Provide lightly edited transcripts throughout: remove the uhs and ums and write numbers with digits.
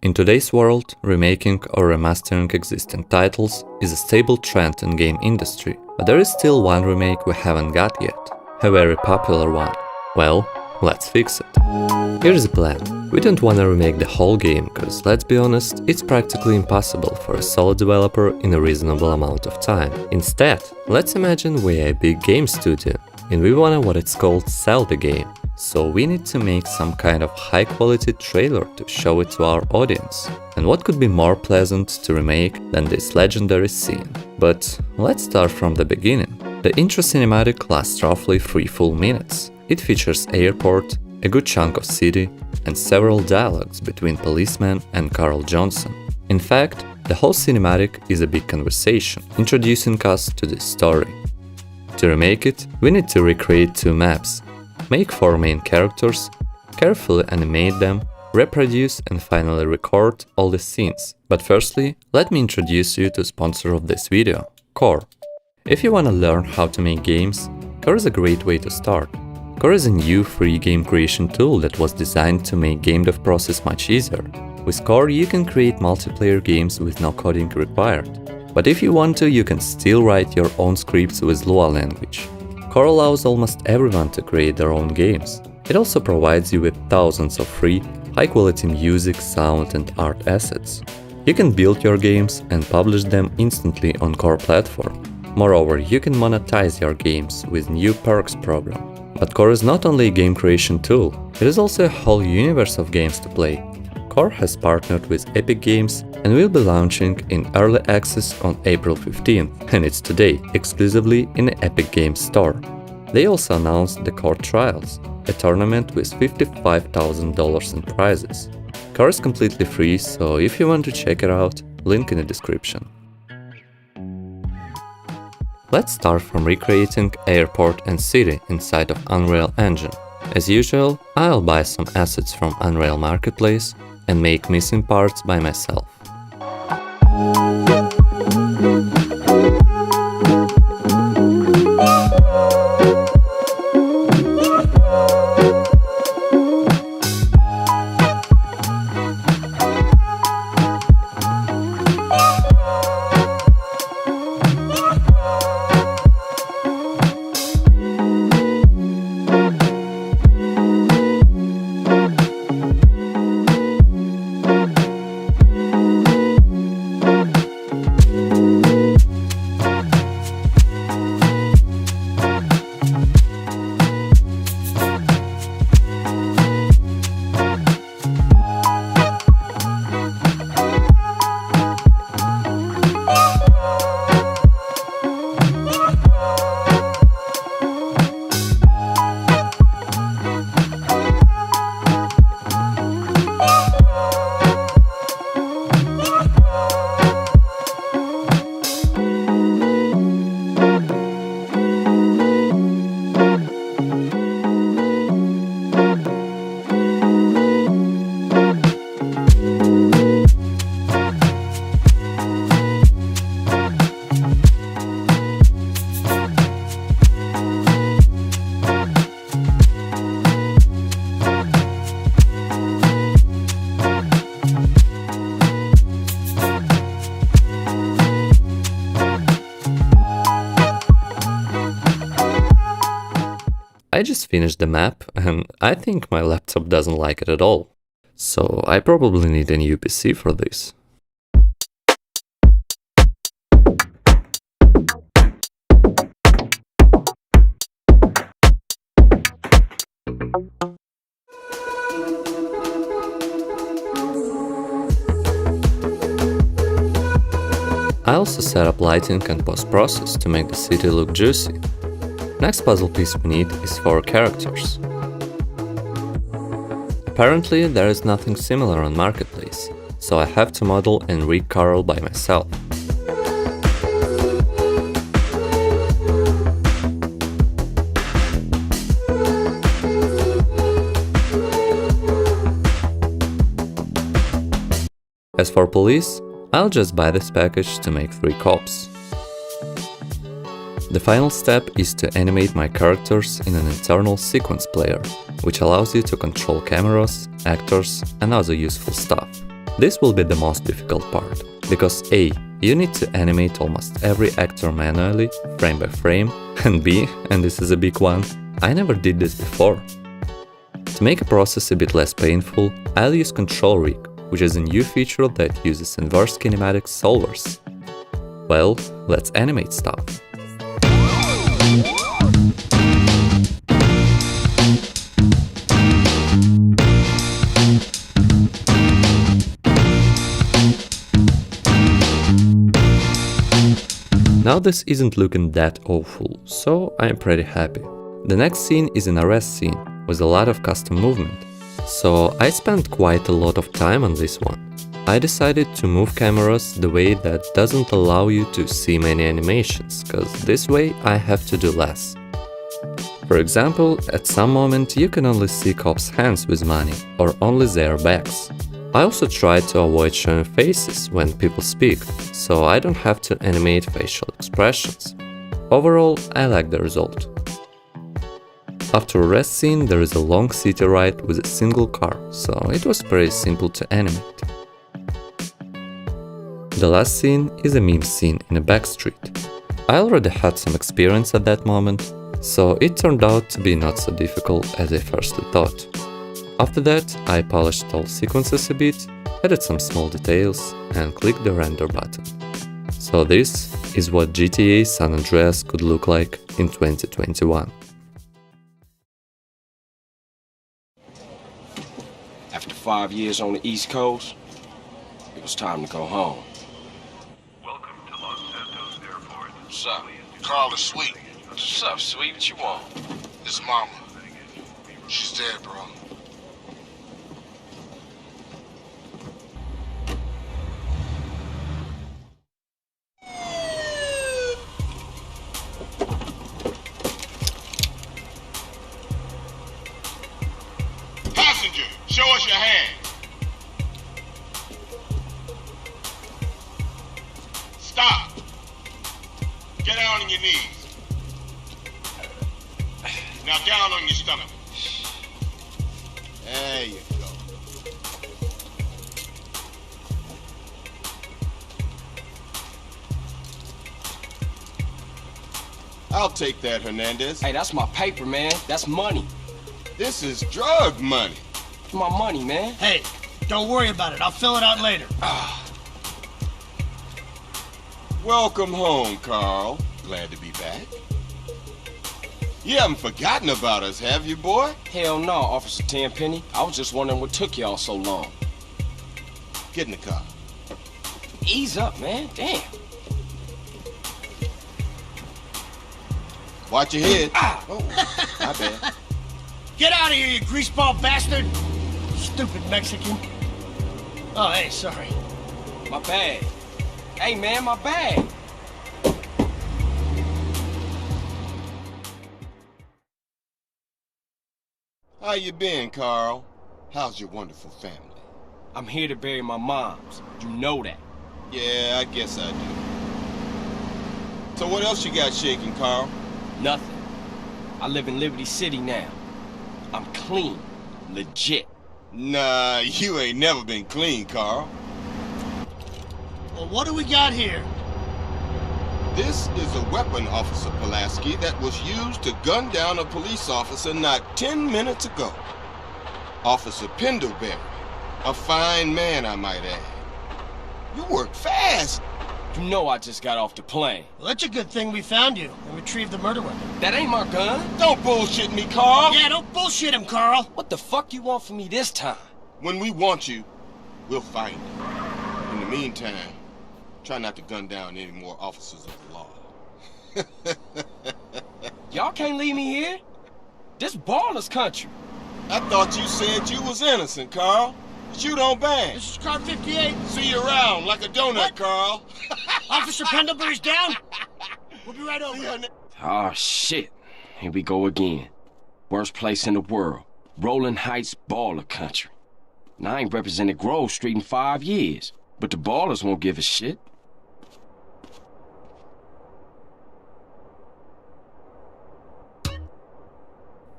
In today's world, remaking or remastering existing titles is a stable trend in game industry, but there is still one remake we haven't got yet, a very popular one. Well, let's fix it. Here's the plan. We don't wanna remake the whole game, cause let's be honest, it's practically impossible for a solid developer in a reasonable amount of time. Instead, let's imagine we're a big game studio, and we wanna what it's called sell the game. So we need to make some kind of high quality trailer to show it to our audience. And what could be more pleasant to remake than this legendary scene? But let's start from the beginning. The intro cinematic lasts roughly 3 full minutes. It features airport, a good chunk of city, and several dialogues between policeman and Carl Johnson. In fact, the whole cinematic is a big conversation, introducing us to this story. To remake it, we need to recreate 2 maps. Make 4 main characters, carefully animate them, reproduce and finally record all the scenes. But firstly, let me introduce you to the sponsor of this video, Core. If you wanna learn how to make games, Core is a great way to start. Core is a new free game creation tool that was designed to make game dev process much easier. With Core you can create multiplayer games with no coding required. But if you want to, you can still write your own scripts with Lua language. Core allows almost everyone to create their own games. It also provides you with thousands of free, high-quality music, sound and art assets. You can build your games and publish them instantly on Core platform. Moreover, you can monetize your games with new perks program. But Core is not only a game creation tool, it is also a whole universe of games to play. Core has partnered with Epic Games and will be launching in early access on April 15th, and it's today, exclusively in the Epic Games Store. They also announced the Core Trials, a tournament with $55,000 in prizes. Core is completely free, so if you want to check it out, link in the description. Let's start from recreating airport and city inside of Unreal Engine. As usual, I'll buy some assets from Unreal Marketplace and make missing parts by myself. I just finished the map and I think my laptop doesn't like it at all. So I probably need a new PC for this. I also set up lighting and post-process to make the city look juicy. Next puzzle piece we need is 4 characters. Apparently there is nothing similar on Marketplace, so I have to model and rig Carl by myself. As for police, I'll just buy this package to make 3 cops. The final step is to animate my characters in an internal sequence player, which allows you to control cameras, actors and other useful stuff. This will be the most difficult part, because A. You need to animate almost every actor manually, frame by frame, and B, and this is a big one, I never did this before. To make a process a bit less painful, I'll use Control Rig, which is a new feature that uses inverse kinematics solvers. Well, let's animate stuff. Now this isn't looking that awful, so I'm pretty happy. The next scene is an arrest scene, with a lot of custom movement. So I spent quite a lot of time on this one. I decided to move cameras the way that doesn't allow you to see many animations, cause this way I have to do less. For example, at some moment you can only see cops' hands with money, or only their backs. I also tried to avoid showing faces when people speak, so I don't have to animate facial expressions. Overall, I like the result. After a rest scene, there is a long city ride with a single car, so it was pretty simple to animate. The last scene is a meme scene in a back street. I already had some experience at that moment, so it turned out to be not so difficult as I first thought. After that, I polished all sequences a bit, added some small details, and clicked the render button. So this is what GTA San Andreas could look like in 2021. After 5 years on the East Coast, it was time to go home. Welcome to Los Santos Airport. What's up? Carl is sweet. What's up, sweet? What you want? It's mama. She's dead, bro. Passenger, show us your hands. Stop. Get down on your knees. Now down on your stomach. There you go. I'll take that, Hernandez. Hey, that's my paper, man. That's money. This is drug money. It's my money, man. Hey, don't worry about it. I'll fill it out later. Welcome home, Carl. Glad to be back. You haven't forgotten about us, have you, boy? Hell no, Officer Tenpenny. I was just wondering what took y'all so long. Get in the car. Ease up, man. Damn. Watch your head. Oh, my bad. Get out of here, you greaseball bastard! Stupid Mexican. Oh, hey, sorry. My bag. Hey, man, my bag. How you been, Carl? How's your wonderful family? I'm here to bury my moms. You know that. Yeah, I guess I do. So what else you got shaking, Carl? Nothing. I live in Liberty City now. I'm clean. Legit. Nah, you ain't never been clean, Carl. Well, what do we got here? This is a weapon, Officer Pulaski, that was used to gun down a police officer not 10 minutes ago. Officer Pendlebury. A fine man, I might add. You work fast. You know I just got off the plane. Well, that's a good thing we found you and retrieved the murder weapon. That ain't my gun. Don't bullshit me, Carl. Yeah, don't bullshit him, Carl. What the fuck you want from me this time? When we want you, we'll find you. In the meantime, try not to gun down any more officers of the law. Y'all can't leave me here. This baller's country. I thought you said you was innocent, Carl. But you don't bang. This is car 58. See you around like a donut, What? Carl. Officer Pendlebury's down. We'll be right over. Oh, shit. Here we go again. Worst place in the world. Rolling Heights baller country. Now, I ain't represented Grove Street in 5 years, but the ballers won't give a shit.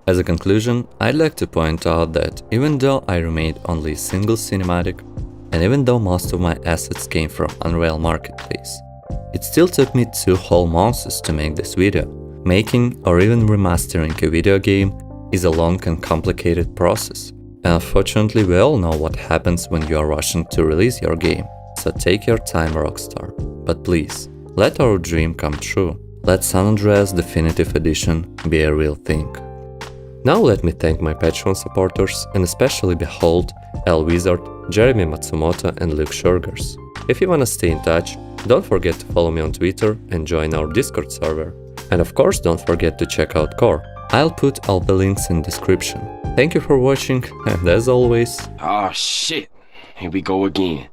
As a conclusion, I'd like to point out that even though I remade only a single cinematic, and even though most of my assets came from Unreal Marketplace, it still took me 2 whole months to make this video. Making or even remastering a video game is a long and complicated process. And unfortunately, we all know what happens when you are rushing to release your game. So take your time, Rockstar. But please, let our dream come true. Let San Andreas Definitive Edition be a real thing. Now let me thank my Patreon supporters, and especially Behold, L Wizard, Jeremy Matsumoto and Luke Shurgers. If you wanna stay in touch, don't forget to follow me on Twitter and join our Discord server. And of course, don't forget to check out Core. I'll put all the links in description. Thank you for watching, and as always... Ah, shit. Here we go again.